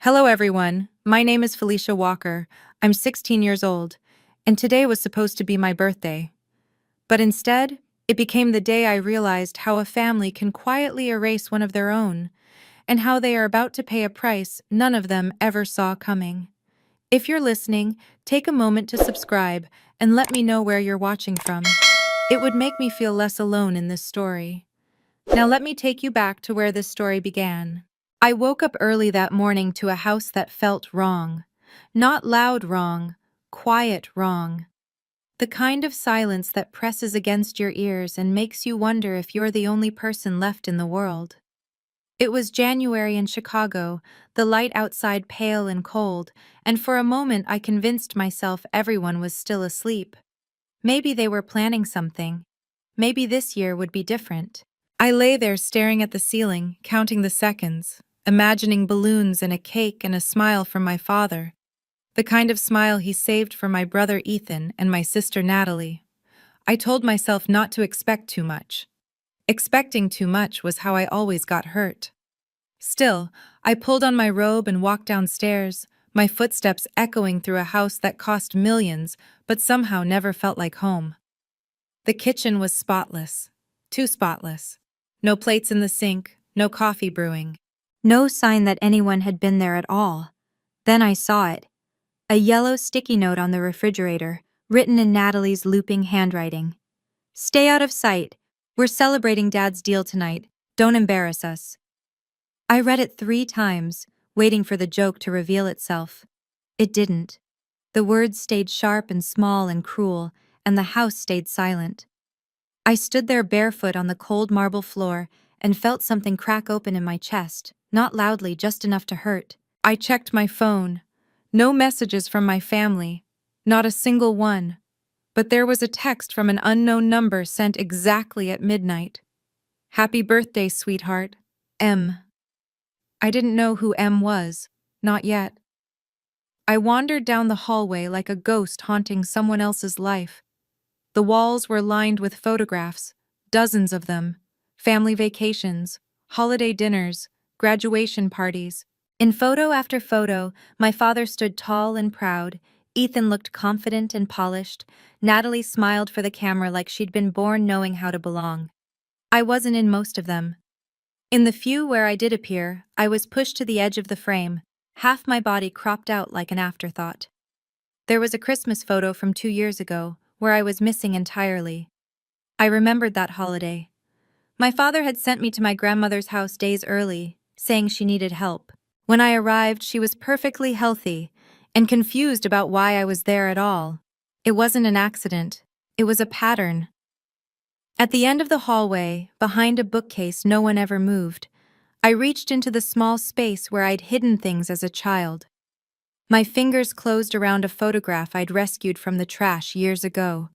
Hello, everyone. My name is Felicia Walker. I'm 16 years old, and today was supposed to be my birthday. But instead, it became the day I realized how a family can quietly erase one of their own, and how they are about to pay a price none of them ever saw coming. If you're listening, take a moment to subscribe and let me know where you're watching from. It would make me feel less alone in this story. Now let me take you back to where this story began. I woke up early that morning to a house that felt wrong. Not loud wrong, quiet wrong. The kind of silence that presses against your ears and makes you wonder if you're the only person left in the world. It was January in Chicago, the light outside pale and cold, and for a moment I convinced myself everyone was still asleep. Maybe they were planning something. Maybe this year would be different. I lay there staring at the ceiling, counting the seconds, imagining balloons and a cake and a smile from my father, the kind of smile he saved for my brother Ethan and my sister Natalie. I told myself not to expect too much. Expecting too much was how I always got hurt. Still, I pulled on my robe and walked downstairs, my footsteps echoing through a house that cost millions but somehow never felt like home. The kitchen was spotless. Too spotless. No plates in the sink, no coffee brewing. No sign that anyone had been there at all. Then I saw it. A yellow sticky note on the refrigerator, written in Natalie's looping handwriting. "Stay out of sight. We're celebrating Dad's deal tonight. Don't embarrass us." I read it 3 times, waiting for the joke to reveal itself. It didn't. The words stayed sharp and small and cruel, and the house stayed silent. I stood there barefoot on the cold marble floor and felt something crack open in my chest, not loudly, just enough to hurt. I checked my phone. No messages from my family, not a single one. But there was a text from an unknown number sent exactly at midnight. "Happy birthday, sweetheart. M." I didn't know who M was, not yet. I wandered down the hallway like a ghost haunting someone else's life. The walls were lined with photographs, dozens of them, family vacations, holiday dinners, graduation parties. In photo after photo, my father stood tall and proud, Ethan looked confident and polished, Natalie smiled for the camera like she'd been born knowing how to belong. I wasn't in most of them. In the few where I did appear, I was pushed to the edge of the frame, half my body cropped out like an afterthought. There was a Christmas photo from 2 years ago, where I was missing entirely. I remembered that holiday. My father had sent me to my grandmother's house days early, saying she needed help. When I arrived, she was perfectly healthy and confused about why I was there at all. It wasn't an accident. It was a pattern. At the end of the hallway, behind a bookcase no one ever moved, I reached into the small space where I'd hidden things as a child. My fingers closed around a photograph I'd rescued from the trash years ago.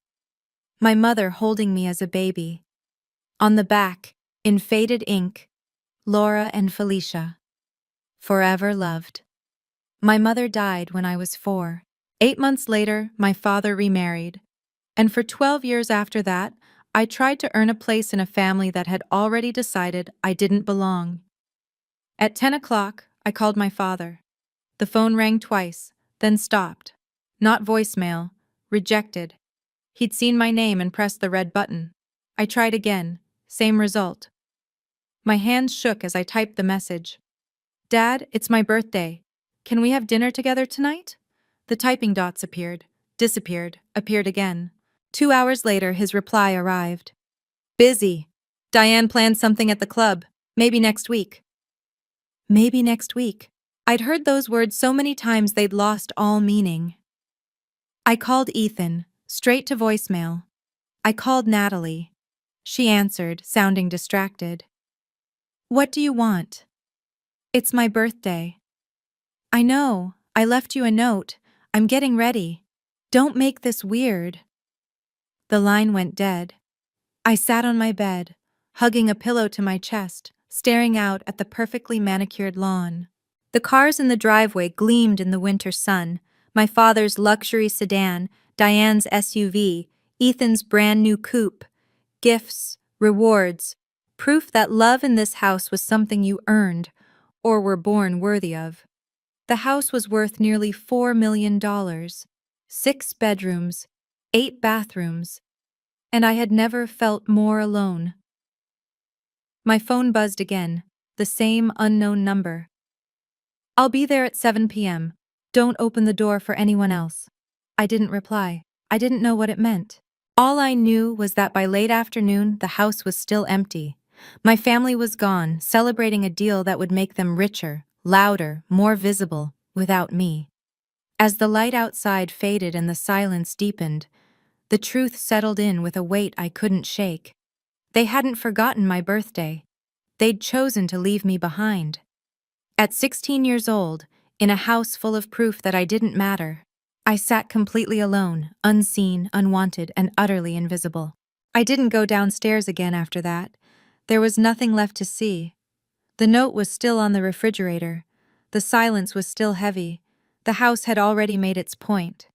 My mother holding me as a baby. On the back, in faded ink, Laura and Felicia. Forever loved. My mother died when I was 4. 8 months later, my father remarried. And for 12 years after that, I tried to earn a place in a family that had already decided I didn't belong. At 10 o'clock, I called my father. The phone rang twice, then stopped. Not voicemail, rejected. He'd seen my name and pressed the red button. I tried again, same result. My hands shook as I typed the message. "Dad, it's my birthday. Can we have dinner together tonight?" The typing dots appeared, disappeared, appeared again. 2 hours later, his reply arrived. "Busy. Diane planned something at the club. Maybe next week." Maybe next week. I'd heard those words so many times they'd lost all meaning. I called Ethan, straight to voicemail. I called Natalie. She answered, sounding distracted. "What do you want?" "It's my birthday." "I know. I left you a note. I'm getting ready. Don't make this weird." The line went dead. I sat on my bed, hugging a pillow to my chest, staring out at the perfectly manicured lawn. The cars in the driveway gleamed in the winter sun, my father's luxury sedan, Diane's SUV, Ethan's brand new coupe. Gifts, rewards, proof that love in this house was something you earned or were born worthy of. The house was worth nearly $4 million, 6 bedrooms, 8 bathrooms, and I had never felt more alone. My phone buzzed again, the same unknown number. "I'll be there at 7 p.m. Don't open the door for anyone else." I didn't reply. I didn't know what it meant. All I knew was that by late afternoon, the house was still empty. My family was gone, celebrating a deal that would make them richer, louder, more visible, without me. As the light outside faded and the silence deepened, the truth settled in with a weight I couldn't shake. They hadn't forgotten my birthday. They'd chosen to leave me behind. At 16 years old, in a house full of proof that I didn't matter, I sat completely alone, unseen, unwanted, and utterly invisible. I didn't go downstairs again after that. There was nothing left to see. The note was still on the refrigerator. The silence was still heavy. The house had already made its point.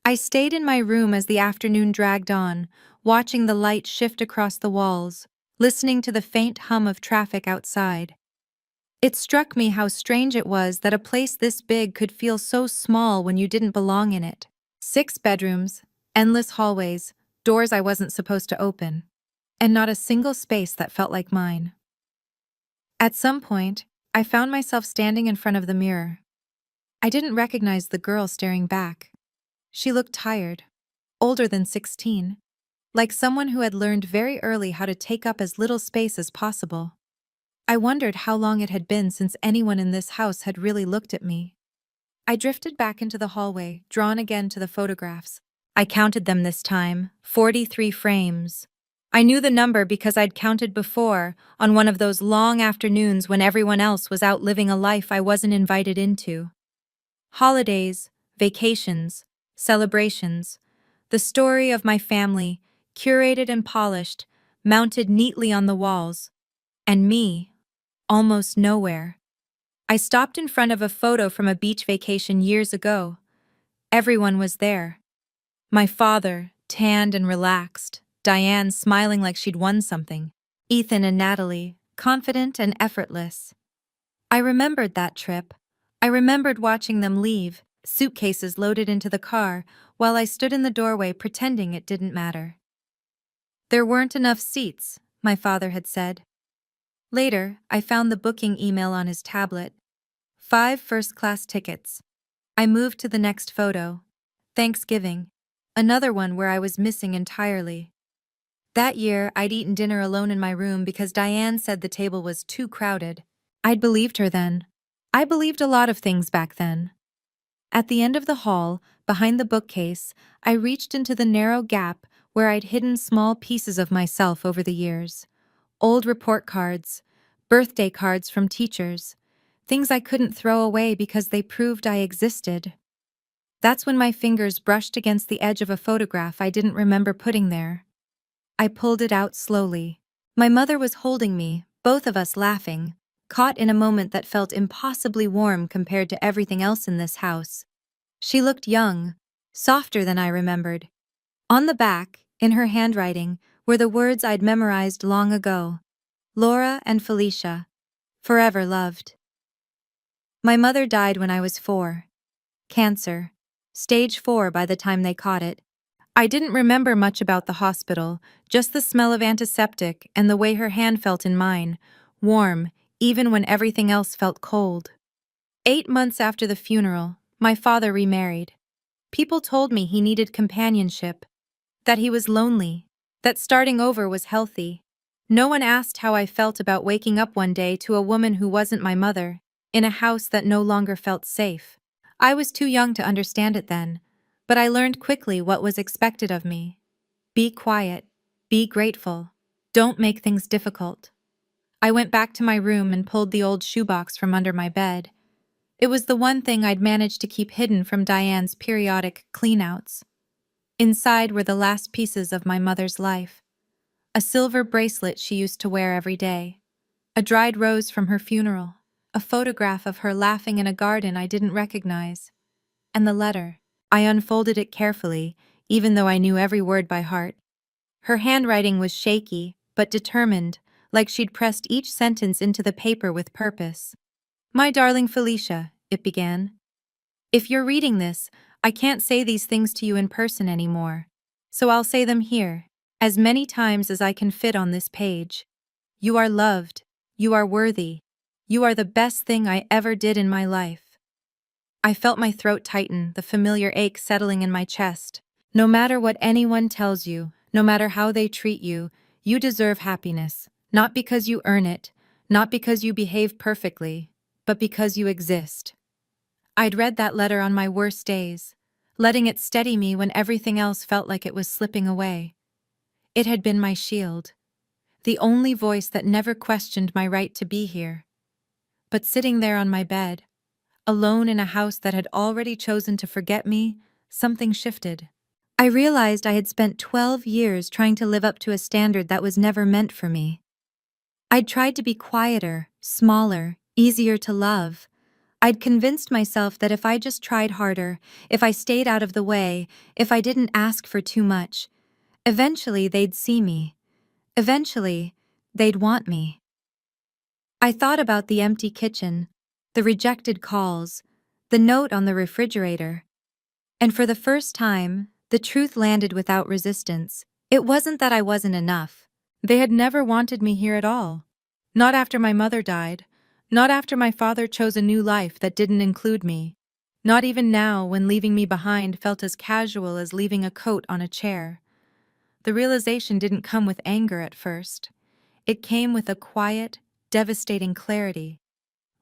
I stayed in my room as the afternoon dragged on, watching the light shift across the walls, listening to the faint hum of traffic outside. It struck me how strange it was that a place this big could feel so small when you didn't belong in it. 6 bedrooms, endless hallways, doors I wasn't supposed to open, and not a single space that felt like mine. At some point, I found myself standing in front of the mirror. I didn't recognize the girl staring back. She looked tired, older than 16, like someone who had learned very early how to take up as little space as possible. I wondered how long it had been since anyone in this house had really looked at me. I drifted back into the hallway, drawn again to the photographs. I counted them this time, 43 frames. I knew the number because I'd counted before, on one of those long afternoons when everyone else was out living a life I wasn't invited into. Holidays, vacations, celebrations, the story of my family, curated and polished, mounted neatly on the walls. And me, almost nowhere. I stopped in front of a photo from a beach vacation years ago. Everyone was there. My father, tanned and relaxed, Diane smiling like she'd won something, Ethan and Natalie, confident and effortless. I remembered that trip. I remembered watching them leave, suitcases loaded into the car, while I stood in the doorway pretending it didn't matter. There weren't enough seats, my father had said. Later, I found the booking email on his tablet. 5 first-class tickets. I moved to the next photo. Thanksgiving. Another one where I was missing entirely. That year, I'd eaten dinner alone in my room because Diane said the table was too crowded. I'd believed her then. I believed a lot of things back then. At the end of the hall, behind the bookcase, I reached into the narrow gap where I'd hidden small pieces of myself over the years. Old report cards, birthday cards from teachers, things I couldn't throw away because they proved I existed. That's when my fingers brushed against the edge of a photograph I didn't remember putting there. I pulled it out slowly. My mother was holding me, both of us laughing, caught in a moment that felt impossibly warm compared to everything else in this house. She looked young, softer than I remembered. On the back, in her handwriting, were the words I'd memorized long ago. Laura and Felicia, forever loved. My mother died when I was 4. Cancer. Stage 4 by the time they caught it. I didn't remember much about the hospital, just the smell of antiseptic and the way her hand felt in mine, warm, even when everything else felt cold. 8 months after the funeral, my father remarried. People told me he needed companionship, that he was lonely, that starting over was healthy. No one asked how I felt about waking up one day to a woman who wasn't my mother, in a house that no longer felt safe. I was too young to understand it then, but I learned quickly what was expected of me. Be quiet, be grateful, don't make things difficult. I went back to my room and pulled the old shoebox from under my bed. It was the one thing I'd managed to keep hidden from Diane's periodic cleanouts. Inside were the last pieces of my mother's life. A silver bracelet she used to wear every day, a dried rose from her funeral, a photograph of her laughing in a garden I didn't recognize, and the letter. I unfolded it carefully, even though I knew every word by heart. Her handwriting was shaky, but determined, like she'd pressed each sentence into the paper with purpose. My darling Felicia, it began. If you're reading this, I can't say these things to you in person anymore. So I'll say them here, as many times as I can fit on this page. You are loved. You are worthy. You are the best thing I ever did in my life. I felt my throat tighten, the familiar ache settling in my chest. No matter what anyone tells you, no matter how they treat you, you deserve happiness. Not because you earn it, not because you behave perfectly, but because you exist. I'd read that letter on my worst days, letting it steady me when everything else felt like it was slipping away. It had been my shield, the only voice that never questioned my right to be here. But sitting there on my bed, alone in a house that had already chosen to forget me, something shifted. I realized I had spent 12 years trying to live up to a standard that was never meant for me. I'd tried to be quieter, smaller, easier to love. I'd convinced myself that if I just tried harder, if I stayed out of the way, if I didn't ask for too much, eventually they'd see me. Eventually, they'd want me. I thought about the empty kitchen, the rejected calls, the note on the refrigerator. And for the first time, the truth landed without resistance. It wasn't that I wasn't enough. They had never wanted me here at all. Not after my mother died. Not after my father chose a new life that didn't include me. Not even now, when leaving me behind felt as casual as leaving a coat on a chair. The realization didn't come with anger at first. It came with a quiet, devastating clarity.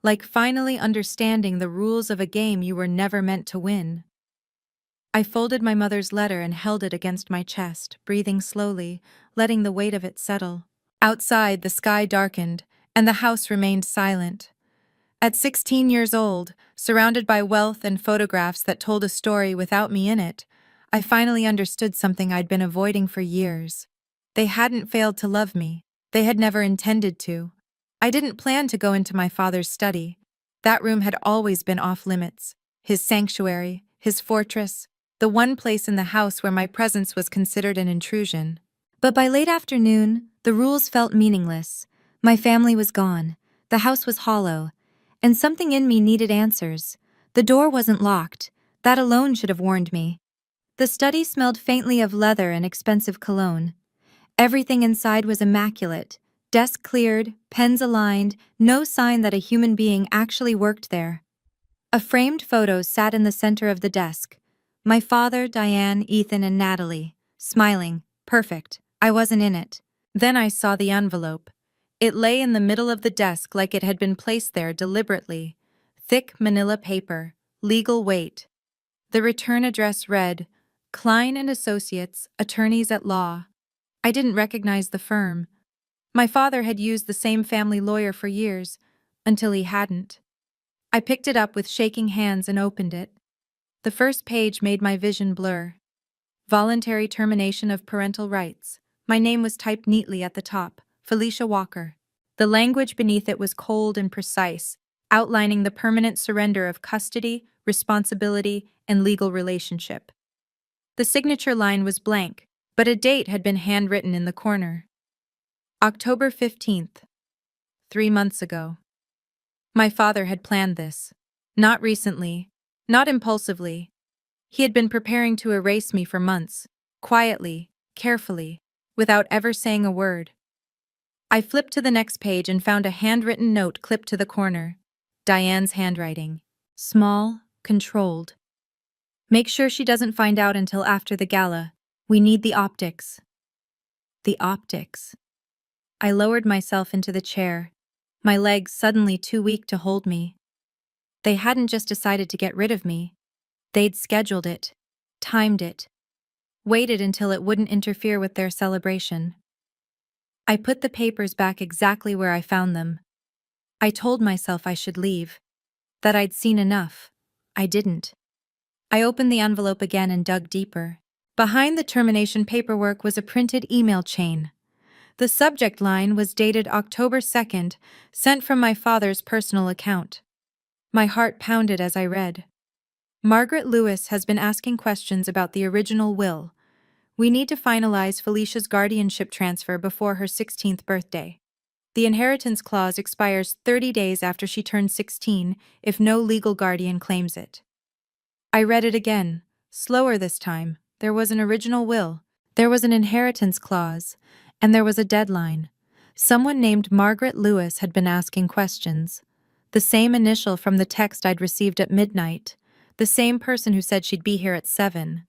Like finally understanding the rules of a game you were never meant to win. I folded my mother's letter and held it against my chest, breathing slowly, letting the weight of it settle. Outside, the sky darkened, and the house remained silent. At 16 years old, surrounded by wealth and photographs that told a story without me in it, I finally understood something I'd been avoiding for years. They hadn't failed to love me. They had never intended to. I didn't plan to go into my father's study. That room had always been off limits. His sanctuary, his fortress, the one place in the house where my presence was considered an intrusion. But by late afternoon, the rules felt meaningless. My family was gone. The house was hollow. And something in me needed answers. The door wasn't locked. That alone should have warned me. The study smelled faintly of leather and expensive cologne. Everything inside was immaculate. Desk cleared, pens aligned, no sign that a human being actually worked there. A framed photo sat in the center of the desk. My father, Diane, Ethan, and Natalie, smiling, perfect. I wasn't in it. Then I saw the envelope. It lay in the middle of the desk like it had been placed there deliberately. Thick manila paper, legal weight. The return address read, Klein and Associates, Attorneys at Law. I didn't recognize the firm. My father had used the same family lawyer for years, until he hadn't. I picked it up with shaking hands and opened it. The first page made my vision blur. Voluntary termination of parental rights. My name was typed neatly at the top, Felicia Walker. The language beneath it was cold and precise, outlining the permanent surrender of custody, responsibility, and legal relationship. The signature line was blank, but a date had been handwritten in the corner. October 15th. 3 months ago. My father had planned this. Not recently, not impulsively. He had been preparing to erase me for months, quietly, carefully, without ever saying a word. I flipped to the next page and found a handwritten note clipped to the corner. Diane's handwriting. Small, controlled. Make sure she doesn't find out until after the gala. We need the optics. The optics. I lowered myself into the chair, my legs suddenly too weak to hold me. They hadn't just decided to get rid of me. They'd scheduled it, timed it, waited until it wouldn't interfere with their celebration. I put the papers back exactly where I found them. I told myself I should leave, that I'd seen enough. I didn't. I opened the envelope again and dug deeper. Behind the termination paperwork was a printed email chain. The subject line was dated October 2nd, sent from my father's personal account. My heart pounded as I read. Margaret Lewis has been asking questions about the original will. We need to finalize Felicia's guardianship transfer before her 16th birthday. The inheritance clause expires 30 days after she turns 16 if no legal guardian claims it. I read it again, slower this time. There was an original will, there was an inheritance clause, and there was a deadline. Someone named Margaret Lewis had been asking questions. The same initial from the text I'd received at midnight. The same person who said she'd be here at 7.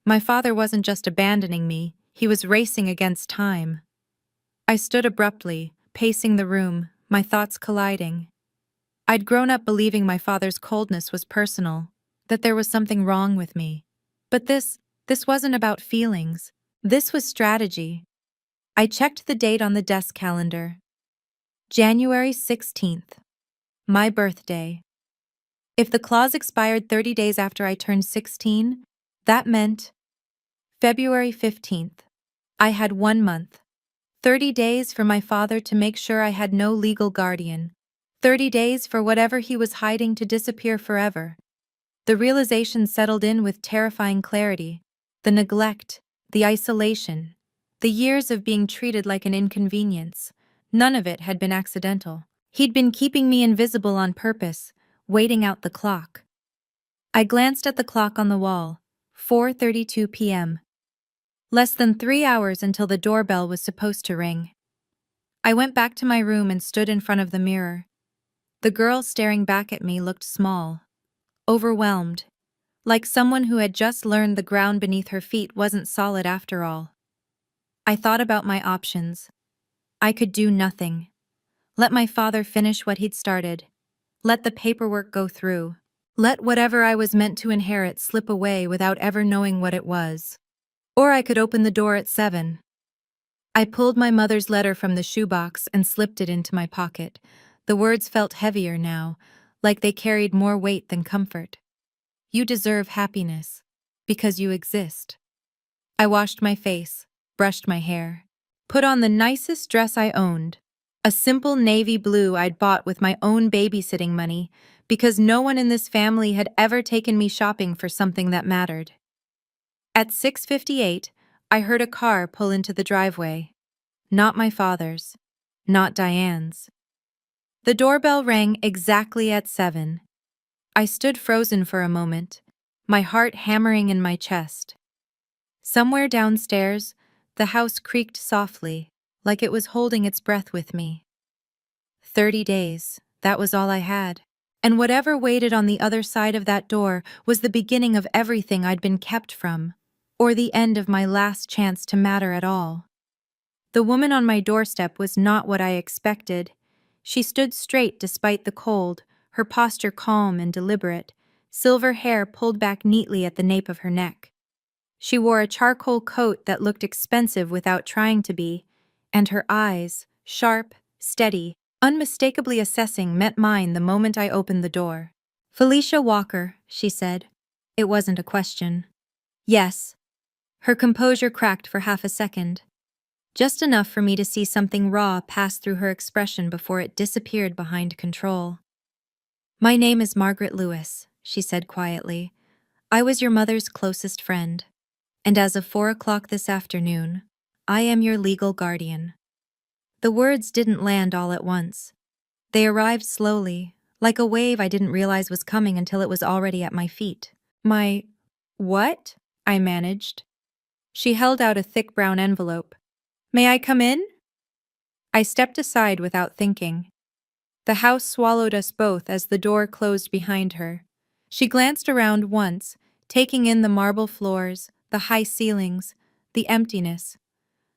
My father wasn't just abandoning me, he was racing against time. I stood abruptly, pacing the room, my thoughts colliding. I'd grown up believing my father's coldness was personal, that there was something wrong with me. But this wasn't about feelings. This was strategy. I checked the date on the desk calendar. January 16th. My birthday. If the clause expired 30 days after I turned 16, that meant February 15th. I had 1 month. 30 days for my father to make sure I had no legal guardian. 30 days for whatever he was hiding to disappear forever. The realization settled in with terrifying clarity. The neglect, the isolation, the years of being treated like an inconvenience. None of it had been accidental. He'd been keeping me invisible on purpose, waiting out the clock. I glanced at the clock on the wall. 4:32 p.m. Less than 3 hours until the doorbell was supposed to ring. I went back to my room and stood in front of the mirror. The girl staring back at me looked small, overwhelmed, like someone who had just learned the ground beneath her feet wasn't solid after all. I thought about my options. I could do nothing. Let my father finish what he'd started. Let the paperwork go through. Let whatever I was meant to inherit slip away without ever knowing what it was. Or I could open the door at 7. I pulled my mother's letter from the shoebox and slipped it into my pocket. The words felt heavier now, like they carried more weight than comfort. You deserve happiness, because you exist. I washed my face, brushed my hair, put on the nicest dress I owned, a simple navy blue I'd bought with my own babysitting money, because no one in this family had ever taken me shopping for something that mattered. At 6:58, I heard a car pull into the driveway. Not my father's, not Diane's. The doorbell rang exactly at 7. I stood frozen for a moment, my heart hammering in my chest. Somewhere downstairs, the house creaked softly, like it was holding its breath with me. 30 days, that was all I had. And whatever waited on the other side of that door was the beginning of everything I'd been kept from, or the end of my last chance to matter at all. The woman on my doorstep was not what I expected. She stood straight despite the cold, her posture calm and deliberate, silver hair pulled back neatly at the nape of her neck. She wore a charcoal coat that looked expensive without trying to be, and her eyes, sharp, steady, unmistakably assessing, met mine the moment I opened the door. "Felicia Walker," she said. It wasn't a question. "Yes." Her composure cracked for half a second. Just enough for me to see something raw pass through her expression before it disappeared behind control. "My name is Margaret Lewis," she said quietly. "I was your mother's closest friend. And as of 4 o'clock this afternoon, I am your legal guardian." The words didn't land all at once. They arrived slowly, like a wave I didn't realize was coming until it was already at my feet. "My... what?" I managed. She held out a thick brown envelope. "May I come in?" I stepped aside without thinking. The house swallowed us both as the door closed behind her. She glanced around once, taking in the marble floors, the high ceilings, the emptiness.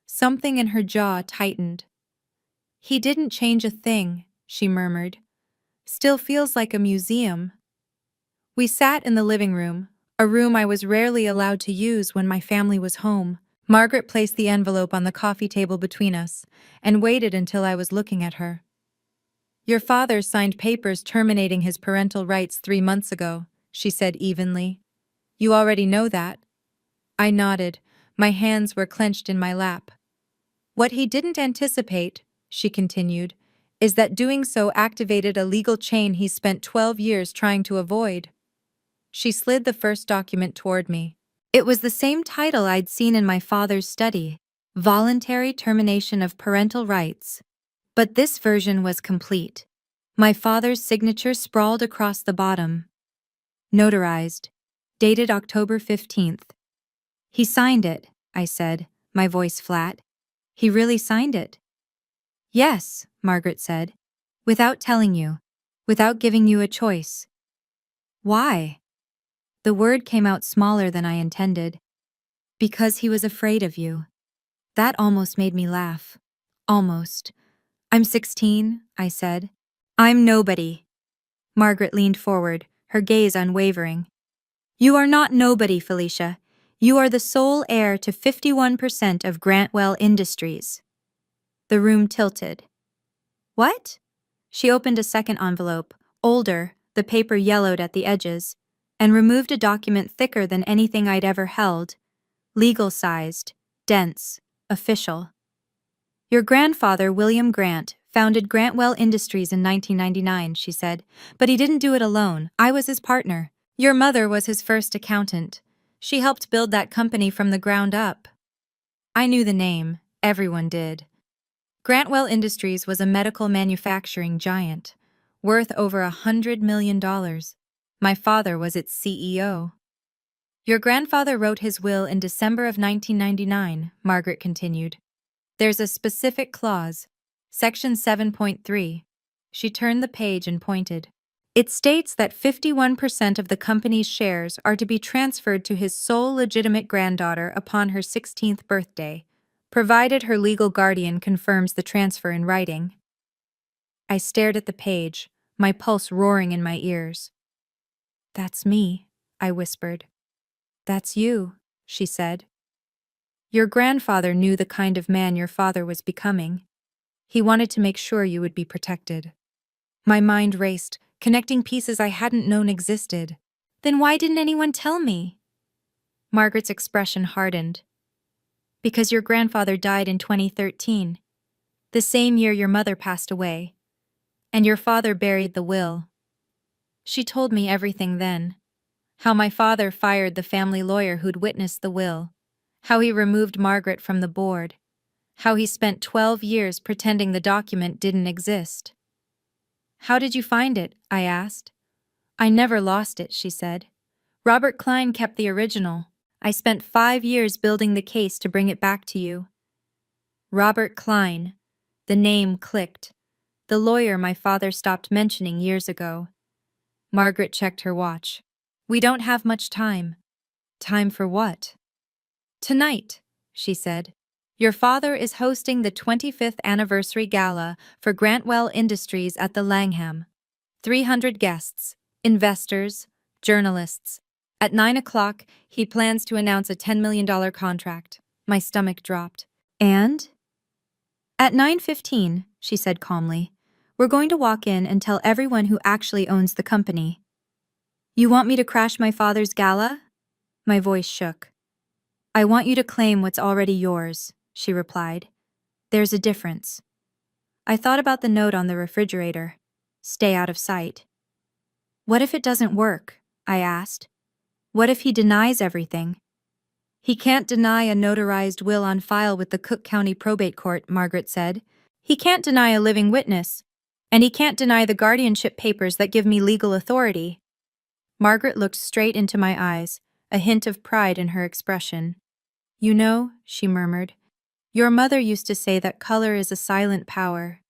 Something in her jaw tightened. "He didn't change a thing," she murmured. "Still feels like a museum." We sat in the living room, a room I was rarely allowed to use when my family was home. Margaret placed the envelope on the coffee table between us and waited until I was looking at her. "Your father signed papers terminating his parental rights 3 months ago," she said evenly. "You already know that." I nodded. My hands were clenched in my lap. "What he didn't anticipate," she continued, "is that doing so activated a legal chain he spent 12 years trying to avoid." She slid the first document toward me. It was the same title I'd seen in my father's study, "Voluntary Termination of Parental Rights." But this version was complete. My father's signature sprawled across the bottom. Notarized. Dated October 15th. He signed it, I said, my voice flat. He really signed it? Yes, Margaret said. Without telling you. Without giving you a choice. Why? The word came out smaller than I intended. Because he was afraid of you. That almost made me laugh. Almost. I'm 16, I said. I'm nobody. Margaret leaned forward, her gaze unwavering. You are not nobody, Felicia. You are the sole heir to 51% of Grantwell Industries. The room tilted. What? She opened a second envelope, older, the paper yellowed at the edges, and removed a document thicker than anything I'd ever held. Legal-sized, dense, official. Your grandfather, William Grant, founded Grantwell Industries in 1999, she said, but he didn't do it alone. I was his partner. Your mother was his first accountant. She helped build that company from the ground up. I knew the name. Everyone did. Grantwell Industries was a medical manufacturing giant, worth over $100 million. My father was its CEO. Your grandfather wrote his will in December of 1999, Margaret continued. There's a specific clause, Section 7.3. She turned the page and pointed. It states that 51% of the company's shares are to be transferred to his sole legitimate granddaughter upon her 16th birthday, provided her legal guardian confirms the transfer in writing. I stared at the page, my pulse roaring in my ears. That's me, I whispered. That's you, she said. Your grandfather knew the kind of man your father was becoming. He wanted to make sure you would be protected. My mind raced, connecting pieces I hadn't known existed. Then why didn't anyone tell me? Margaret's expression hardened. Because your grandfather died in 2013, the same year your mother passed away, and your father buried the will. She told me everything then. How my father fired the family lawyer who'd witnessed the will, how he removed Margaret from the board, how he spent 12 years pretending the document didn't exist. How did you find it? I asked. I never lost it, she said. Robert Klein kept the original. I spent 5 years building the case to bring it back to you. Robert Klein. The name clicked. The lawyer my father stopped mentioning years ago. Margaret checked her watch. We don't have much time. Time for what? Tonight, she said. Your father is hosting the 25th anniversary gala for Grantwell Industries at the Langham. 300 guests, investors, journalists. At 9 o'clock, he plans to announce a $10 million contract. My stomach dropped. And? At 9:15, she said calmly, we're going to walk in and tell everyone who actually owns the company. You want me to crash my father's gala? My voice shook. I want you to claim what's already yours, she replied. There's a difference. I thought about the note on the refrigerator. Stay out of sight. What if it doesn't work? I asked. What if he denies everything? He can't deny a notarized will on file with the Cook County Probate Court, Margaret said. He can't deny a living witness. And he can't deny the guardianship papers that give me legal authority. Margaret looked straight into my eyes, a hint of pride in her expression. You know, she murmured, your mother used to say that color is a silent power.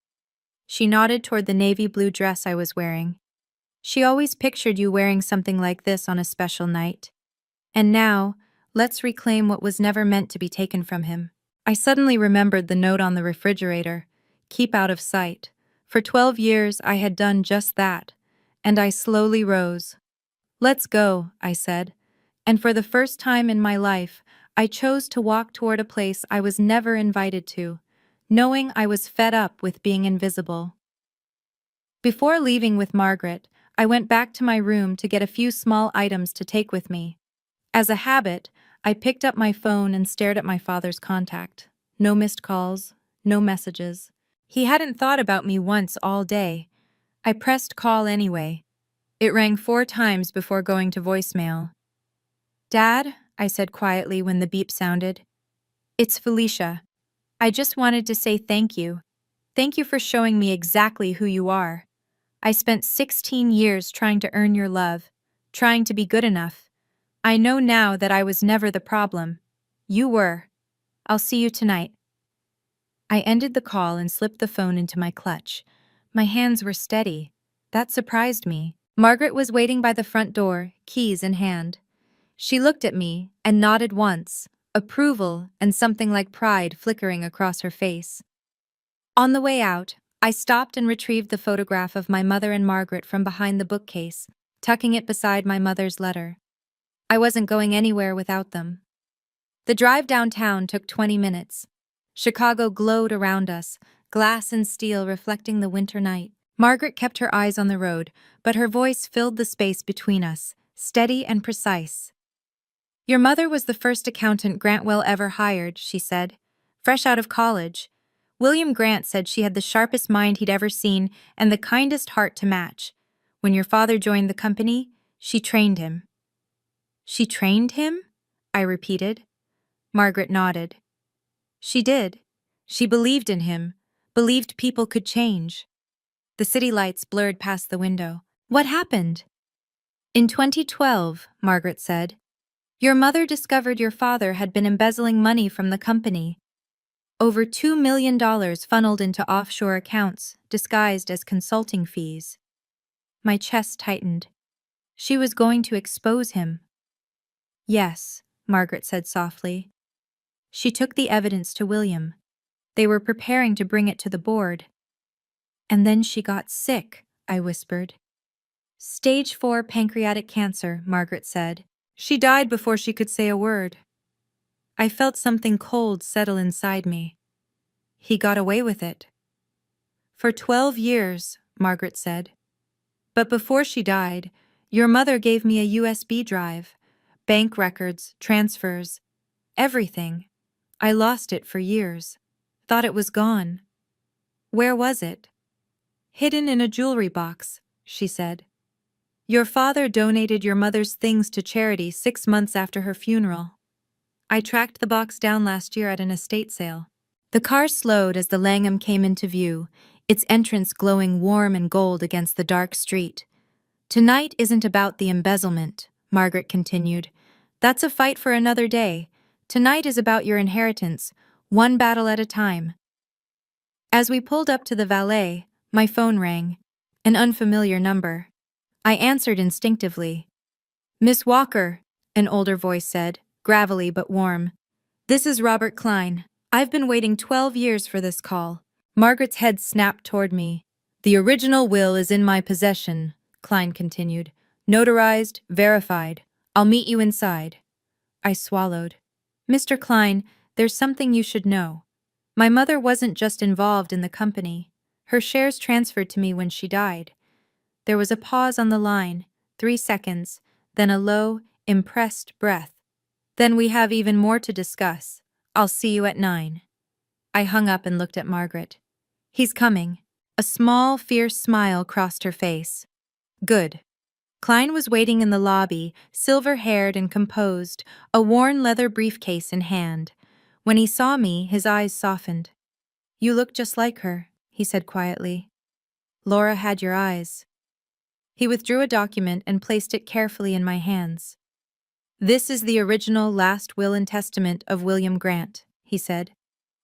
She nodded toward the navy blue dress I was wearing. She always pictured you wearing something like this on a special night. And now, let's reclaim what was never meant to be taken from him. I suddenly remembered the note on the refrigerator. Keep out of sight. For 12 years, I had done just that, and I slowly rose. Let's go, I said, and for the first time in my life, I chose to walk toward a place I was never invited to, knowing I was fed up with being invisible. Before leaving with Margaret, I went back to my room to get a few small items to take with me. As a habit, I picked up my phone and stared at my father's contact. No missed calls, no messages. He hadn't thought about me once all day. I pressed call anyway. It rang 4 times before going to voicemail. Dad, I said quietly when the beep sounded. It's Felicia. I just wanted to say thank you. Thank you for showing me exactly who you are. I spent 16 years trying to earn your love, trying to be good enough. I know now that I was never the problem. You were. I'll see you tonight. I ended the call and slipped the phone into my clutch. My hands were steady. That surprised me. Margaret was waiting by the front door, keys in hand. She looked at me and nodded once, approval and something like pride flickering across her face. On the way out, I stopped and retrieved the photograph of my mother and Margaret from behind the bookcase, tucking it beside my mother's letter. I wasn't going anywhere without them. The drive downtown took 20 minutes. Chicago glowed around us, glass and steel reflecting the winter night. Margaret kept her eyes on the road, but her voice filled the space between us, steady and precise. Your mother was the first accountant Grantwell ever hired, she said. Fresh out of college. William Grant said she had the sharpest mind he'd ever seen and the kindest heart to match. When your father joined the company, she trained him. She trained him? I repeated. Margaret nodded. She did. She believed in him, believed people could change. The city lights blurred past the window. What happened? In 2012, Margaret said, your mother discovered your father had been embezzling money from the company. Over $2 million funneled into offshore accounts, disguised as consulting fees. My chest tightened. She was going to expose him. Yes, Margaret said softly. She took the evidence to William. They were preparing to bring it to the board. And then she got sick, I whispered. Stage 4 pancreatic cancer, Margaret said. She died before she could say a word. I felt something cold settle inside me. He got away with it. For 12 years, Margaret said. But before she died, your mother gave me a USB drive, bank records, transfers, everything. I lost it for years. Thought it was gone. Where was it? Hidden in a jewelry box, she said. Your father donated your mother's things to charity 6 months after her funeral. I tracked the box down last year at an estate sale. The car slowed as the Langham came into view, its entrance glowing warm and gold against the dark street. Tonight isn't about the embezzlement, Margaret continued. That's a fight for another day. Tonight is about your inheritance, one battle at a time. As we pulled up to the valet, my phone rang. An unfamiliar number. I answered instinctively. Miss Walker, an older voice said, gravelly but warm. This is Robert Klein. I've been waiting 12 years for this call. Margaret's head snapped toward me. The original will is in my possession, Klein continued. Notarized, verified. I'll meet you inside. I swallowed. Mr. Klein, there's something you should know. My mother wasn't just involved in the company. Her shares transferred to me when she died. There was a pause on the line, 3 seconds, then a low, impressed breath. Then we have even more to discuss. I'll see you at 9. I hung up and looked at Margaret. He's coming. A small, fierce smile crossed her face. Good. Klein was waiting in the lobby, silver-haired and composed, a worn leather briefcase in hand. When he saw me, his eyes softened. You look just like her, he said quietly. Laura had your eyes. He withdrew a document and placed it carefully in my hands. This is the original last will and testament of William Grant, he said.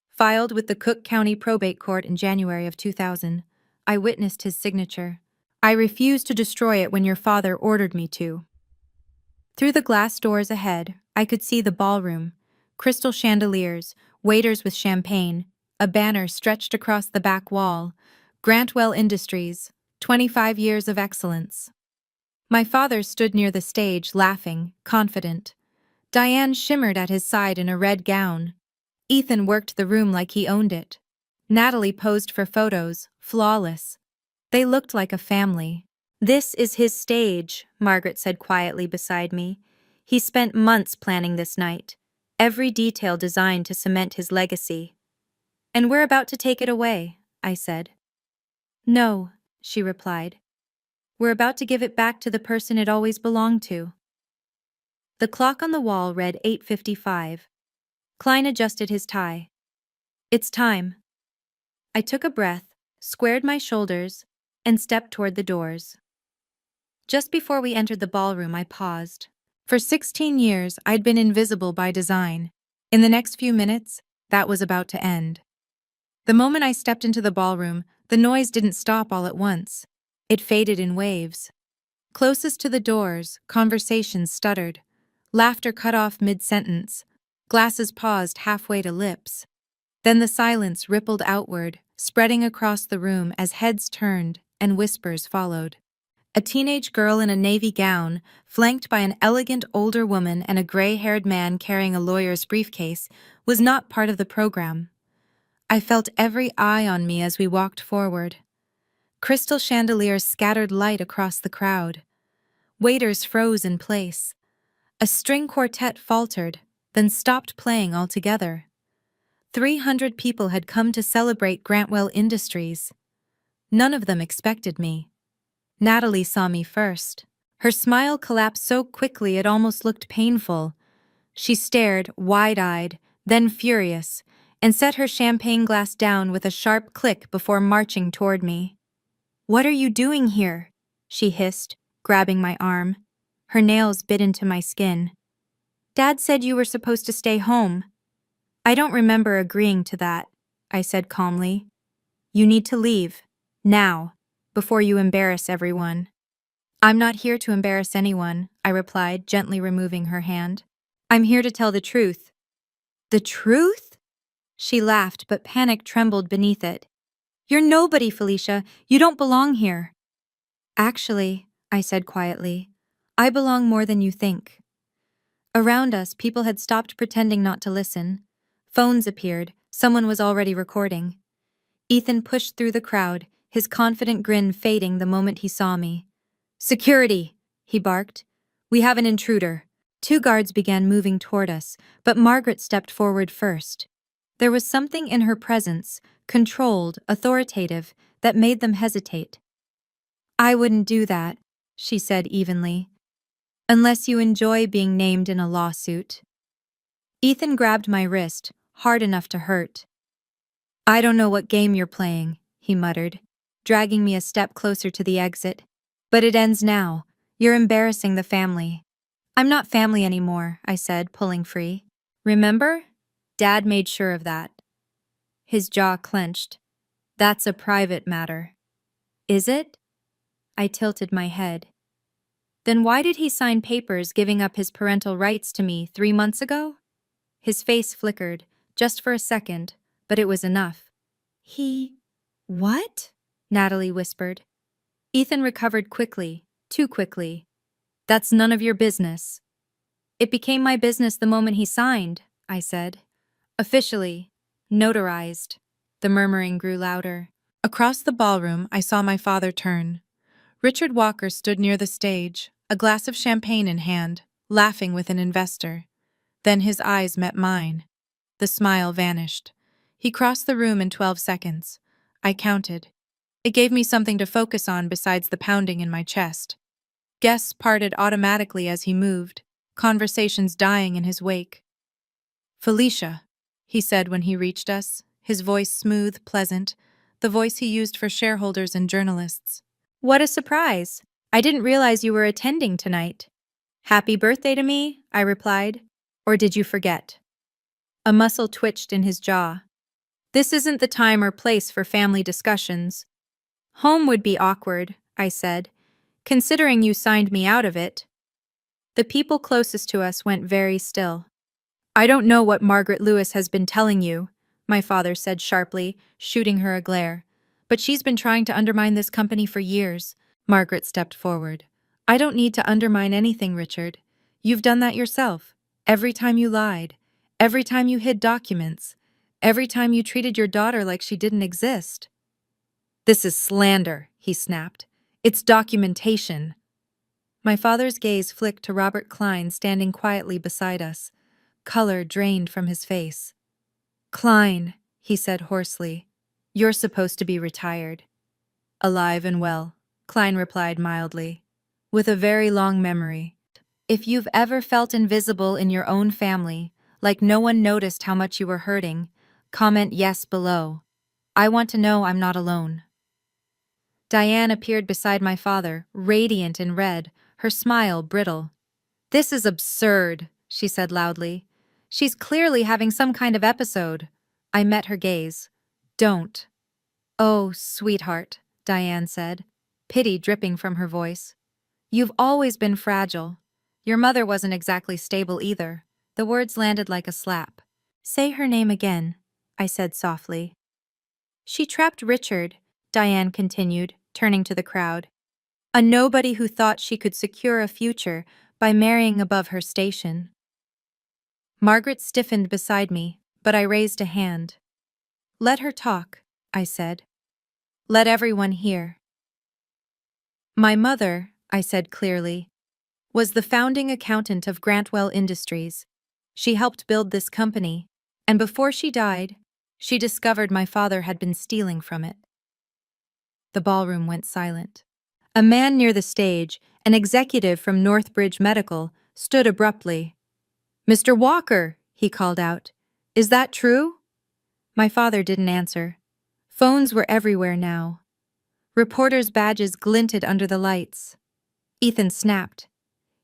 Filed with the Cook County Probate Court in January of 2000. I witnessed his signature. I refused to destroy it when your father ordered me to. Through the glass doors ahead, I could see the ballroom, crystal chandeliers, waiters with champagne, a banner stretched across the back wall, Grantwell Industries, 25 years of excellence. My father stood near the stage, laughing, confident. Diane shimmered at his side in a red gown. Ethan worked the room like he owned it. Natalie posed for photos, flawless. They looked like a family. This is his stage, Margaret said quietly beside me. He spent months planning this night, every detail designed to cement his legacy. And we're about to take it away, I said. No, she replied. We're about to give it back to the person it always belonged to. The clock on the wall read 8:55. Klein adjusted his tie. It's time. I took a breath, squared my shoulders, and stepped toward the doors. Just before we entered the ballroom, I paused. For 16 years, I'd been invisible by design. In the next few minutes, that was about to end. The moment I stepped into the ballroom, the noise didn't stop all at once. It faded in waves. Closest to the doors, conversations stuttered. Laughter cut off mid-sentence. Glasses paused halfway to lips. Then the silence rippled outward, spreading across the room as heads turned and whispers followed. A teenage girl in a navy gown, flanked by an elegant older woman and a gray-haired man carrying a lawyer's briefcase, was not part of the program. I felt every eye on me as we walked forward. Crystal chandeliers scattered light across the crowd. Waiters froze in place. A string quartet faltered, then stopped playing altogether. 300 people had come to celebrate Grantwell Industries. None of them expected me. Natalie saw me first. Her smile collapsed so quickly it almost looked painful. She stared, wide-eyed, then furious, and set her champagne glass down with a sharp click before marching toward me. "What are you doing here?" she hissed, grabbing my arm. Her nails bit into my skin. "Dad said you were supposed to stay home." "I don't remember agreeing to that," I said calmly. "You need to leave, now, before you embarrass everyone." "I'm not here to embarrass anyone," I replied, gently removing her hand. "I'm here to tell the truth." "The truth?" She laughed, but panic trembled beneath it. "You're nobody, Felicia. You don't belong here." "Actually," I said quietly, "I belong more than you think." Around us, people had stopped pretending not to listen. Phones appeared. Someone was already recording. Ethan pushed through the crowd, his confident grin fading the moment he saw me. "Security!" he barked. "We have an intruder." 2 guards began moving toward us, but Margaret stepped forward first. There was something in her presence, controlled, authoritative, that made them hesitate. "I wouldn't do that," she said evenly. "Unless you enjoy being named in a lawsuit." Ethan grabbed my wrist, hard enough to hurt. "I don't know what game you're playing," he muttered, dragging me a step closer to the exit. "But it ends now. You're embarrassing the family." "I'm not family anymore," I said, pulling free. "Remember? Dad made sure of that." His jaw clenched. "That's a private matter." "Is it?" I tilted my head. "Then why did he sign papers giving up his parental rights to me 3 months ago?" His face flickered, just for a second, but it was enough. What?" Natalie whispered. Ethan recovered quickly, too quickly. "That's none of your business." "It became my business the moment he signed," I said. "Officially. Notarized." The murmuring grew louder. Across the ballroom, I saw my father turn. Richard Walker stood near the stage, a glass of champagne in hand, laughing with an investor. Then his eyes met mine. The smile vanished. He crossed the room in 12 seconds. I counted. It gave me something to focus on besides the pounding in my chest. Guests parted automatically as he moved, conversations dying in his wake. "Felicia," he said when he reached us, his voice smooth, pleasant, the voice he used for shareholders and journalists. "What a surprise! I didn't realize you were attending tonight." "Happy birthday to me," I replied. "Or did you forget?" A muscle twitched in his jaw. "This isn't the time or place for family discussions." "Home would be awkward," I said, "considering you signed me out of it." The people closest to us went very still. "I don't know what Margaret Lewis has been telling you," my father said sharply, shooting her a glare. "But she's been trying to undermine this company for years." Margaret stepped forward. "I don't need to undermine anything, Richard. You've done that yourself. Every time you lied. Every time you hid documents. Every time you treated your daughter like she didn't exist." "This is slander," he snapped. "It's documentation." My father's gaze flicked to Robert Klein standing quietly beside us. Color drained from his face. "Klein," he said hoarsely, "you're supposed to be retired." "Alive and well," Klein replied mildly, "with a very long memory. If you've ever felt invisible in your own family, like no one noticed how much you were hurting, comment yes below." I want to know I'm not alone. Diane appeared beside my father, radiant in red, her smile brittle. This is absurd, she said loudly. She's clearly having some kind of episode. I met her gaze. Don't. Oh, sweetheart, Diane said, pity dripping from her voice. You've always been fragile. Your mother wasn't exactly stable either. The words landed like a slap. Say her name again, I said softly. She trapped Richard, Diane continued, turning to the crowd. A nobody who thought she could secure a future by marrying above her station. Margaret stiffened beside me, but I raised a hand. Let her talk, I said. Let everyone hear. My mother, I said clearly, was the founding accountant of Grantwell Industries. She helped build this company, and before she died, she discovered my father had been stealing from it. The ballroom went silent. A man near the stage, an executive from Northbridge Medical, stood abruptly. Mr. Walker, he called out. Is that true? My father didn't answer. Phones were everywhere now. Reporters' badges glinted under the lights. Ethan snapped.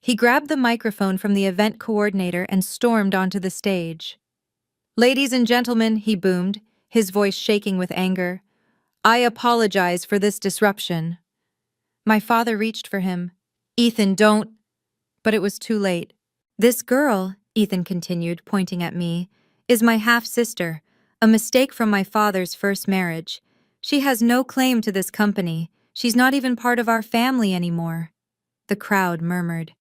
He grabbed the microphone from the event coordinator and stormed onto the stage. Ladies and gentlemen, he boomed, his voice shaking with anger. I apologize for this disruption. My father reached for him. Ethan, don't. But it was too late. This girl, Ethan continued, pointing at me, is my half-sister, a mistake from my father's first marriage. She has no claim to this company. She's not even part of our family anymore. The crowd murmured.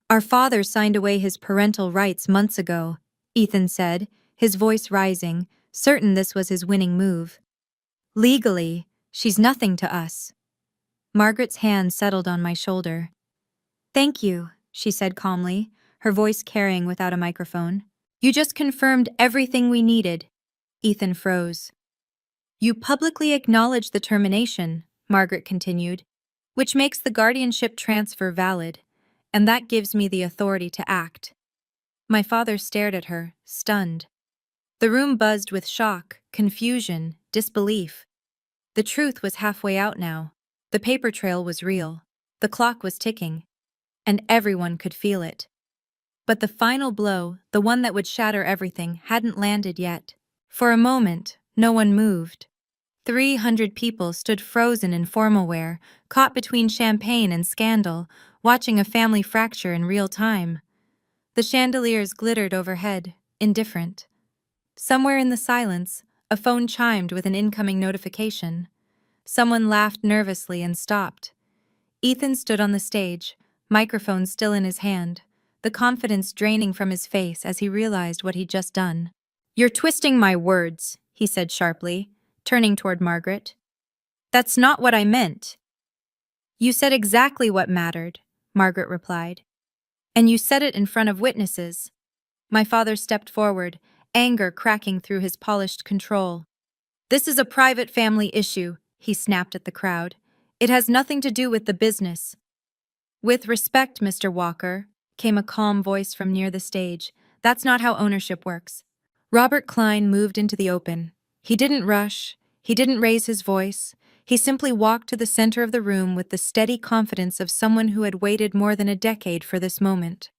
Our father signed away his parental rights months ago, Ethan said, his voice rising, certain this was his winning move. Legally, she's nothing to us. Margaret's hand settled on my shoulder. Thank you, she said calmly, her voice carrying without a microphone. You just confirmed everything we needed. Ethan froze. You publicly acknowledged the termination, Margaret continued, which makes the guardianship transfer valid, and that gives me the authority to act. My father stared at her, stunned. The room buzzed with shock, confusion, disbelief. The truth was halfway out now. The paper trail was real. The clock was ticking. And everyone could feel it. But the final blow, the one that would shatter everything, hadn't landed yet. For a moment, no one moved. 300 people stood frozen in formal wear, caught between champagne and scandal, watching a family fracture in real time. The chandeliers glittered overhead, indifferent. Somewhere in the silence, a phone chimed with an incoming notification. Someone laughed nervously and stopped. Ethan stood on the stage, microphone still in his hand, the confidence draining from his face as he realized what he'd just done. You're twisting my words, he said sharply, turning toward Margaret. That's not what I meant. You said exactly what mattered, Margaret replied. And you said it in front of witnesses. My father stepped forward, anger cracking through his polished control. This is a private family issue, he snapped at the crowd. It has nothing to do with the business. With respect, Mr. Walker, came a calm voice from near the stage. That's not how ownership works. Robert Klein moved into the open. He didn't rush. He didn't raise his voice. He simply walked to the center of the room with the steady confidence of someone who had waited more than a decade for this moment.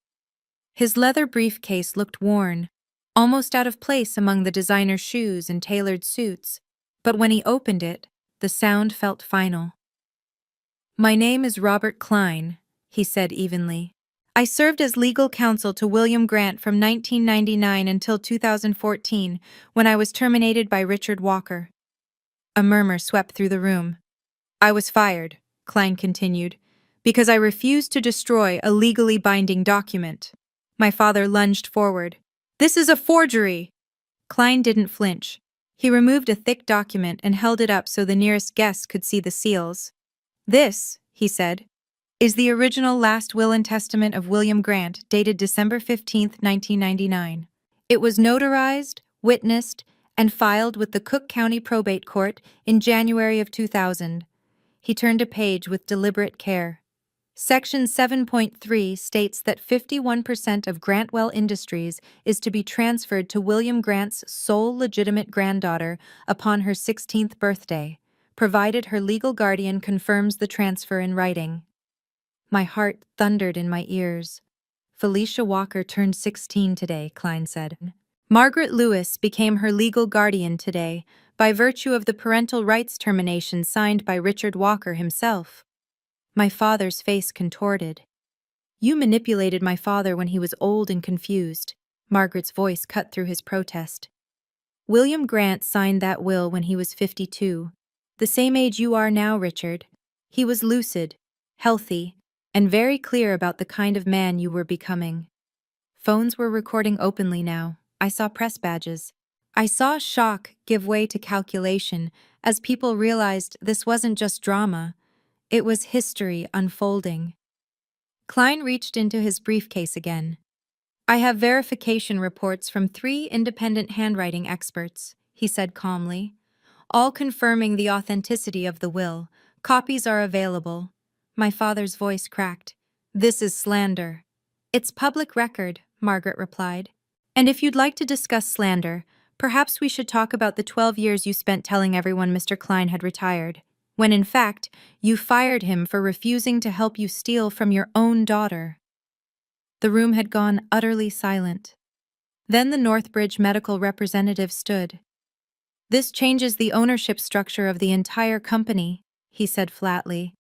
His leather briefcase looked worn, almost out of place among the designer shoes and tailored suits, but when he opened it, the sound felt final. My name is Robert Klein, he said evenly. I served as legal counsel to William Grant from 1999 until 2014, when I was terminated by Richard Walker. A murmur swept through the room. I was fired, Klein continued, because I refused to destroy a legally binding document. My father lunged forward. This is a forgery! Klein didn't flinch. He removed a thick document and held it up so the nearest guest could see the seals. This, he said, is the original last will and testament of William Grant, dated December 15, 1999. It was notarized, witnessed, and filed with the Cook County Probate Court in January of 2000. He turned a page with deliberate care. Section 7.3 states that 51% of Grantwell Industries is to be transferred to William Grant's sole legitimate granddaughter upon her 16th birthday, provided her legal guardian confirms the transfer in writing. My heart thundered in my ears. Felicia Walker turned 16 today, Klein said. Margaret Lewis became her legal guardian today by virtue of the parental rights termination signed by Richard Walker himself. My father's face contorted. You manipulated my father when he was old and confused. Margaret's voice cut through his protest. William Grant signed that will when he was 52. The same age you are now, Richard. He was lucid, healthy, and very clear about the kind of man you were becoming. Phones were recording openly now. I saw press badges. I saw shock give way to calculation as people realized this wasn't just drama. It was history unfolding. Klein reached into his briefcase again. I have verification reports from 3 independent handwriting experts, he said calmly, all confirming the authenticity of the will. Copies are available. My father's voice cracked. This is slander. It's public record, Margaret replied. And if you'd like to discuss slander, perhaps we should talk about the 12 years you spent telling everyone Mr. Klein had retired, when in fact, you fired him for refusing to help you steal from your own daughter. The room had gone utterly silent. Then the Northbridge medical representative stood. This changes the ownership structure of the entire company, he said flatly.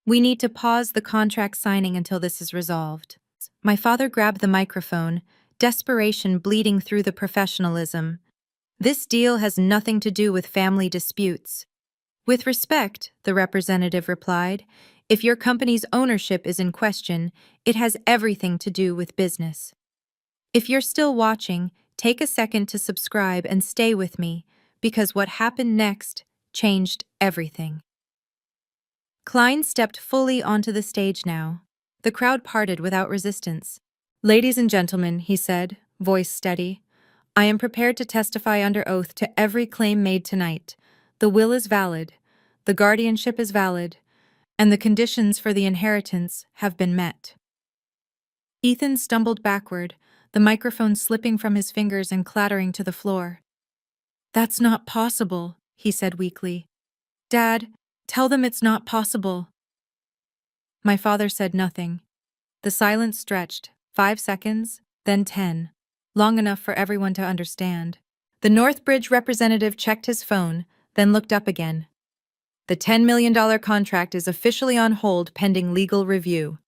We need to pause the contract signing until this is resolved. My father grabbed the microphone, desperation bleeding through the professionalism. This deal has nothing to do with family disputes. With respect, the representative replied, if your company's ownership is in question, it has everything to do with business. If you're still watching, take a second to subscribe and stay with me, because what happened next changed everything. Klein stepped fully onto the stage now. The crowd parted without resistance. Ladies and gentlemen, he said, voice steady, I am prepared to testify under oath to every claim made tonight. The will is valid, the guardianship is valid, and the conditions for the inheritance have been met. Ethan stumbled backward, the microphone slipping from his fingers and clattering to the floor. That's not possible, he said weakly. Dad, tell them it's not possible. My father said nothing. The silence stretched, 5 seconds, then 10, long enough for everyone to understand. The Northbridge representative checked his phone, then looked up again. The $10 million contract is officially on hold pending legal review.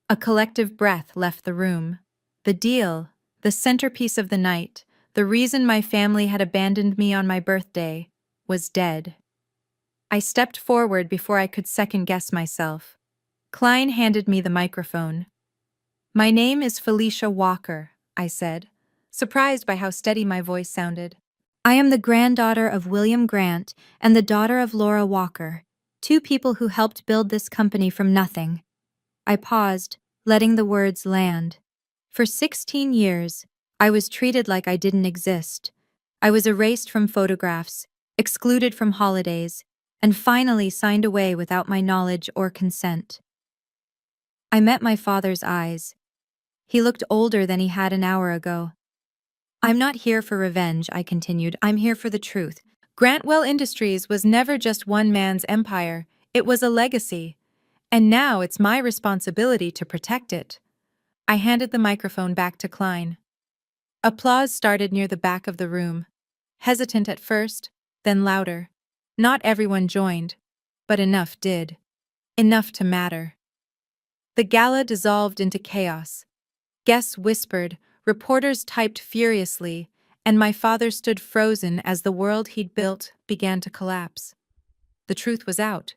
A collective breath left the room. The deal, the centerpiece of the night, the reason my family had abandoned me on my birthday, was dead. I stepped forward before I could second-guess myself. Klein handed me the microphone. My name is Felicia Walker, I said, surprised by how steady my voice sounded. I am the granddaughter of William Grant and the daughter of Laura Walker, 2 people who helped build this company from nothing. I paused, letting the words land. For 16 years, I was treated like I didn't exist. I was erased from photographs, excluded from holidays, and finally signed away without my knowledge or consent. I met my father's eyes. He looked older than he had an hour ago. I'm not here for revenge, I continued. I'm here for the truth. Grantwell Industries was never just one man's empire. It was a legacy. And now it's my responsibility to protect it. I handed the microphone back to Klein. Applause started near the back of the room. Hesitant at first, then louder. Not everyone joined, but enough did. Enough to matter. The gala dissolved into chaos. Guests whispered, reporters typed furiously, and my father stood frozen as the world he'd built began to collapse. The truth was out.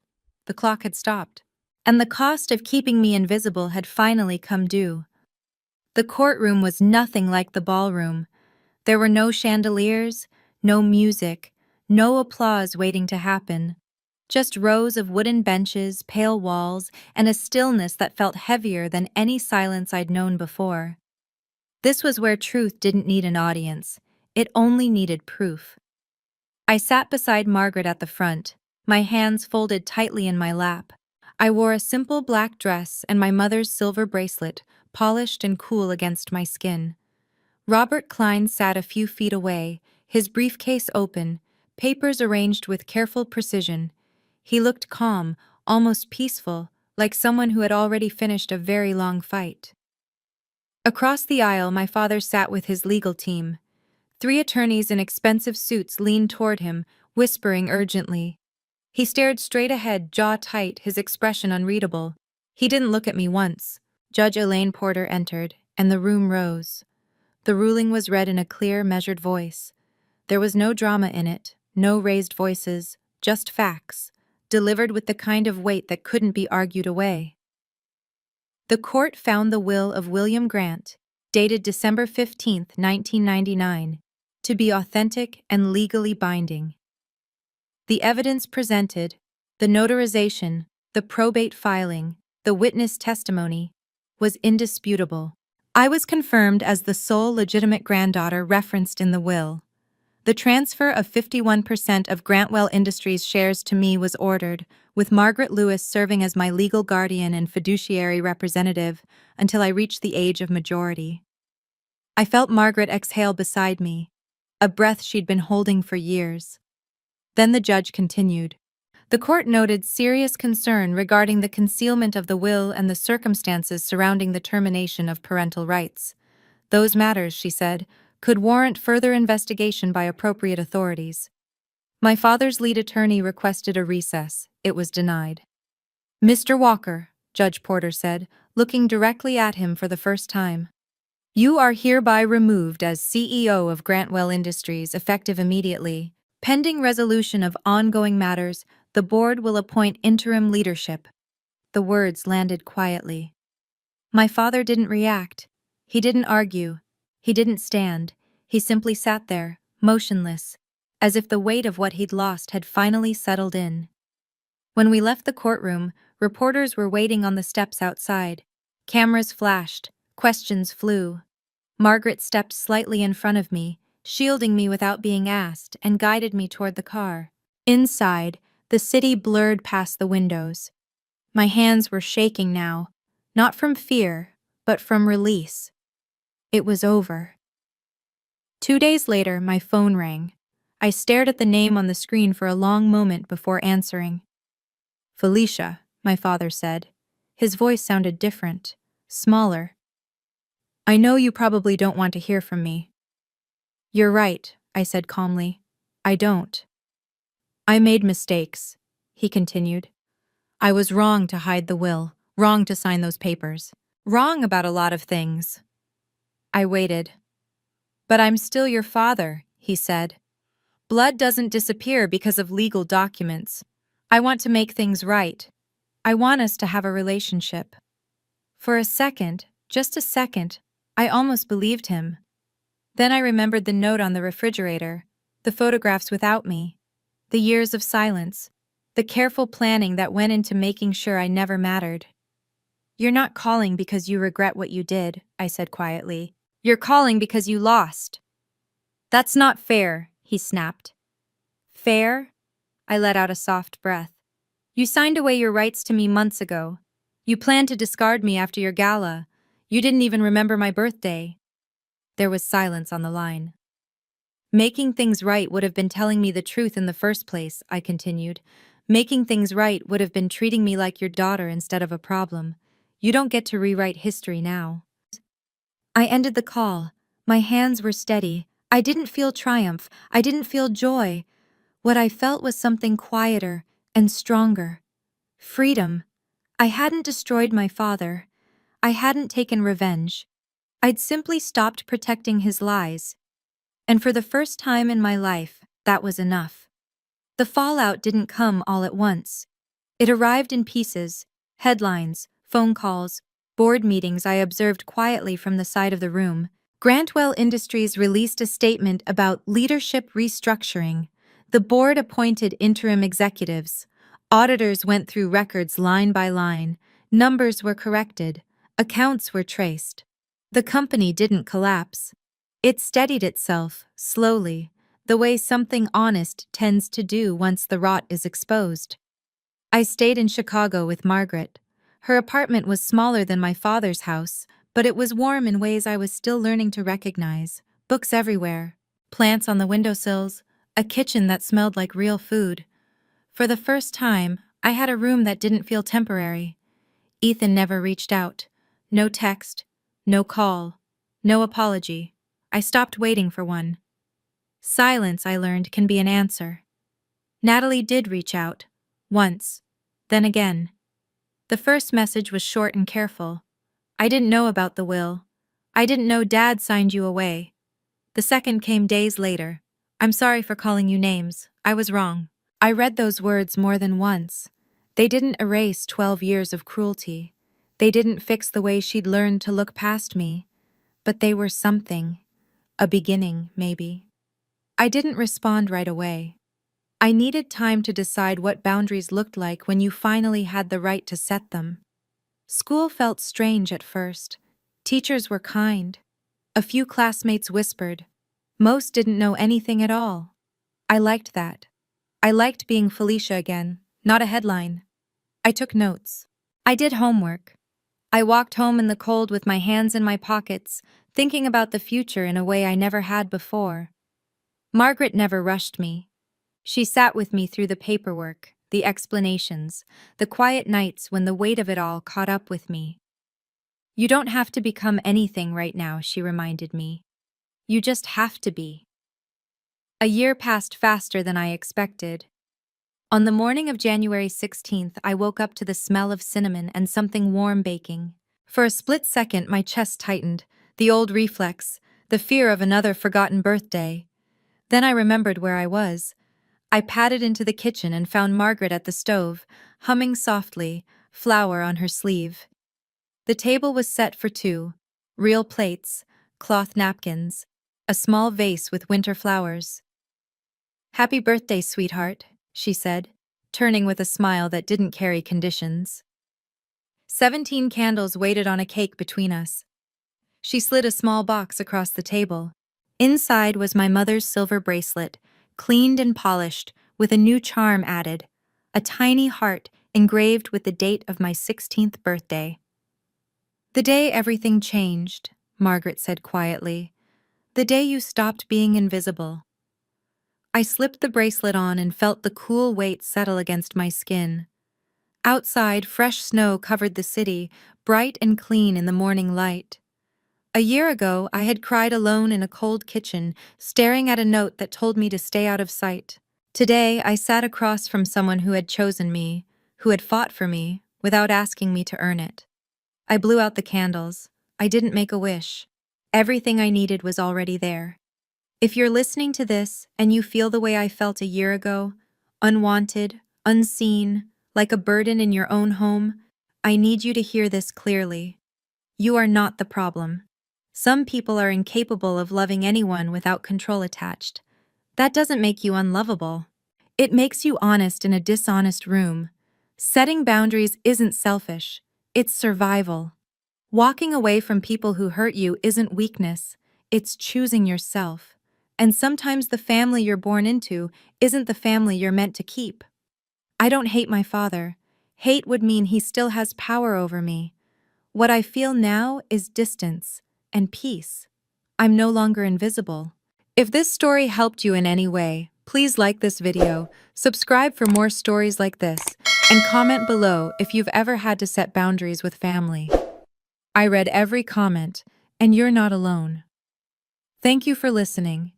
The clock had stopped. And the cost of keeping me invisible had finally come due. The courtroom was nothing like the ballroom. There were no chandeliers, no music, no applause waiting to happen. Just rows of wooden benches, pale walls, and a stillness that felt heavier than any silence I'd known before. This was where truth didn't need an audience. It only needed proof. I sat beside Margaret at the front, my hands folded tightly in my lap. I wore a simple black dress and my mother's silver bracelet, polished and cool against my skin. Robert Klein sat a few feet away, his briefcase open, papers arranged with careful precision. He looked calm, almost peaceful, like someone who had already finished a very long fight. Across the aisle, my father sat with his legal team. 3 attorneys in expensive suits leaned toward him, whispering urgently. He stared straight ahead, jaw tight, his expression unreadable. He didn't look at me once. Judge Elaine Porter entered, and the room rose. The ruling was read in a clear, measured voice. There was no drama in it, no raised voices, just facts, delivered with the kind of weight that couldn't be argued away. The court found the will of William Grant, dated December 15, 1999, to be authentic and legally binding. The evidence presented, the notarization, the probate filing, the witness testimony, was indisputable. I was confirmed as the sole legitimate granddaughter referenced in the will. The transfer of 51% of Grantwell Industries shares to me was ordered, with Margaret Lewis serving as my legal guardian and fiduciary representative until I reached the age of majority. I felt Margaret exhale beside me, a breath she'd been holding for years. Then the judge continued. The court noted serious concern regarding the concealment of the will and the circumstances surrounding the termination of parental rights. Those matters, she said, could warrant further investigation by appropriate authorities. My father's lead attorney requested a recess. It was denied. Mr. Walker, Judge Porter said, looking directly at him for the first time. You are hereby removed as CEO of Grantwell Industries effective immediately. Pending resolution of ongoing matters, the board will appoint interim leadership. The words landed quietly. My father didn't react. He didn't argue. He didn't stand. He simply sat there, motionless, as if the weight of what he'd lost had finally settled in. When we left the courtroom, reporters were waiting on the steps outside. Cameras flashed, questions flew. Margaret stepped slightly in front of me, shielding me without being asked, and guided me toward the car. Inside, the city blurred past the windows. My hands were shaking now, not from fear, but from release. It was over. 2 days later, my phone rang. I stared at the name on the screen for a long moment before answering. Felicia, my father said. His voice sounded different, smaller. I know you probably don't want to hear from me. You're right, I said calmly. I don't. I made mistakes, he continued. I was wrong to hide the will, wrong to sign those papers, wrong about a lot of things. I waited. But I'm still your father, he said. Blood doesn't disappear because of legal documents. I want to make things right. I want us to have a relationship. For a second, just a second, I almost believed him. Then I remembered the note on the refrigerator, the photographs without me, the years of silence, the careful planning that went into making sure I never mattered. You're not calling because you regret what you did, I said quietly. You're calling because you lost. That's not fair, he snapped. Fair? I let out a soft breath. You signed away your rights to me months ago. You planned to discard me after your gala. You didn't even remember my birthday. There was silence on the line. Making things right would have been telling me the truth in the first place, I continued. Making things right would have been treating me like your daughter instead of a problem. You don't get to rewrite history now. I ended the call. My hands were steady. I didn't feel triumph. I didn't feel joy. What I felt was something quieter and stronger. Freedom. I hadn't destroyed my father. I hadn't taken revenge. I'd simply stopped protecting his lies. And for the first time in my life, that was enough. The fallout didn't come all at once. It arrived in pieces, headlines, phone calls, board meetings I observed quietly from the side of the room. Grantwell Industries released a statement about leadership restructuring. The board appointed interim executives. Auditors went through records line by line. Numbers were corrected. Accounts were traced. The company didn't collapse. It steadied itself, slowly, the way something honest tends to do once the rot is exposed. I stayed in Chicago with Margaret. Her apartment was smaller than my father's house, but it was warm in ways I was still learning to recognize. Books everywhere, plants on the windowsills, a kitchen that smelled like real food. For the first time, I had a room that didn't feel temporary. Ethan never reached out. No text, no call, no apology. I stopped waiting for one. Silence, I learned, can be an answer. Natalie did reach out. Once. Then again. The first message was short and careful. I didn't know about the will. I didn't know Dad signed you away. The second came days later. I'm sorry for calling you names. I was wrong. I read those words more than once. They didn't erase 12 years of cruelty. They didn't fix the way she'd learned to look past me. But they were something. A beginning, maybe. I didn't respond right away. I needed time to decide what boundaries looked like when you finally had the right to set them. School felt strange at first. Teachers were kind. A few classmates whispered. Most didn't know anything at all. I liked that. I liked being Felicia again, not a headline. I took notes. I did homework. I walked home in the cold with my hands in my pockets, thinking about the future in a way I never had before. Margaret never rushed me. She sat with me through the paperwork, the explanations, the quiet nights when the weight of it all caught up with me. You don't have to become anything right now, she reminded me. You just have to be. A year passed faster than I expected. On the morning of January 16th, I woke up to the smell of cinnamon and something warm baking. For a split second, my chest tightened, the old reflex, the fear of another forgotten birthday. Then I remembered where I was. I padded into the kitchen and found Margaret at the stove, humming softly, flour on her sleeve. The table was set for two, real plates, cloth napkins, a small vase with winter flowers. "Happy birthday, sweetheart," she said, turning with a smile that didn't carry conditions. 17 candles waited on a cake between us. She slid a small box across the table. Inside was my mother's silver bracelet, cleaned and polished, with a new charm added, a tiny heart engraved with the date of my 16th birthday. "The day everything changed," Margaret said quietly. "The day you stopped being invisible." I slipped the bracelet on and felt the cool weight settle against my skin. Outside, fresh snow covered the city, bright and clean in the morning light. A year ago, I had cried alone in a cold kitchen, staring at a note that told me to stay out of sight. Today, I sat across from someone who had chosen me, who had fought for me, without asking me to earn it. I blew out the candles. I didn't make a wish. Everything I needed was already there. If you're listening to this and you feel the way I felt a year ago, unwanted, unseen, like a burden in your own home, I need you to hear this clearly. You are not the problem. Some people are incapable of loving anyone without control attached. That doesn't make you unlovable. It makes you honest in a dishonest room. Setting boundaries isn't selfish. It's survival. Walking away from people who hurt you isn't weakness. It's choosing yourself. And sometimes the family you're born into isn't the family you're meant to keep. I don't hate my father. Hate would mean he still has power over me. What I feel now is distance and peace. I'm no longer invisible. If this story helped you in any way, please like this video, subscribe for more stories like this, and comment below if you've ever had to set boundaries with family. I read every comment, and you're not alone. Thank you for listening.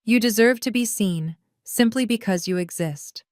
You deserve to be seen, simply because you exist.